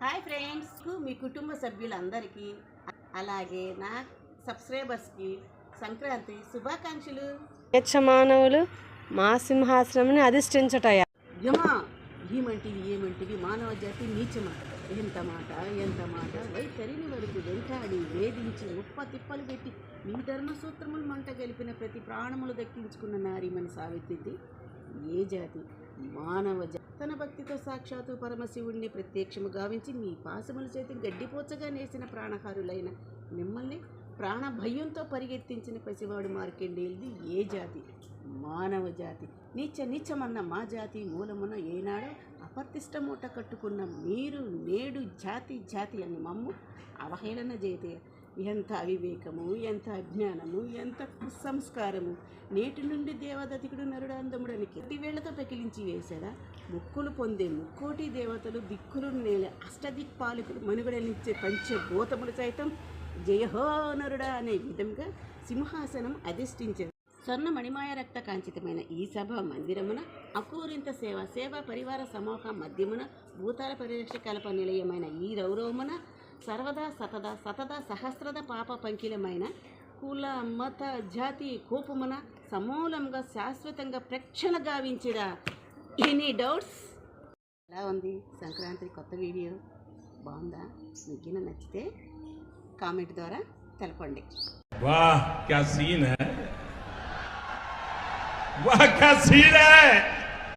Hi friends, మీ కుటుంబ సభ్యులందరికీ అలాగే నా సబ్స్క్రైబర్స్కి సంక్రాంతి శుభాకాంక్షలు. మానవులు మా సింహాసనంని అధిష్ఠించటయా. యమా ఏమంటివి మానవ జాతి నీచమా. ఎంత మాట వైఖరిని వరకు వెంటాడి వేధించి ముప్ప తిప్పలు పెట్టి మీ ధర్మసూత్రములు మంట గెలిపిన ప్రతి ప్రాణములు దక్కించుకున్న నారీమణి సావిత్రి ఏ జాతి? మానవ జాతి. తన భక్తితో సాక్షాత్తు పరమశివుడిని ప్రత్యక్షము గావించి మీ పాశముల చేతి గడ్డిపోచగా నేసిన ప్రాణహారులైన మిమ్మల్ని ప్రాణ భయంతో పరిగెత్తించిన పసివాడు మార్కండేయుడిది ఏ జాతి? మానవ జాతి. నీచమన్న మా జాతి మూలమున ఏనాడో అపర్తిష్ట మూట కట్టుకున్న మీరు నేడు జాతి అని మమ్ము అవహేళన చేతే ఎంత అవివేకము, ఎంత అజ్ఞానము, ఎంత కుసంస్కారము. నేటి నుండి దేవదతికుడు నరుడాందముడని కిటివేళ్లతో పెకిలించి వేశాడా? ముక్కులు పొందే ముక్కోటి దేవతలు దిక్కులు నేల అష్టదిక్పాలకులు మనుగడనిచ్చే పంచభూతములు సైతం జయహో నరుడా అనే విధంగా సింహాసనం అధిష్ఠించారు. స్వర్ణ మణిమాయ రక్త కాంచితమైన ఈ సభ మందిరమున అకూరింత సేవా పరివార సమూహ మధ్యమున భూతాల పరిరక్ష కల్ప నిలయమైన ఈ రౌరవమున సర్వదా సతద సహస్రద పాప పంకిలమైన కుల మత జాతి కోపమున సమూలంగా శాశ్వతంగా ప్రక్షణ గావించిరా. Any doubts? ఎలా ఉంది సంక్రాంతి కొత్త వీడియో? బాగుందా? మీకు నచ్చితే కామెంట్ ద్వారా తెలపండి. వాహ్ క్యా సీన్ హై, వాహ్ క్యా సీన్ హై.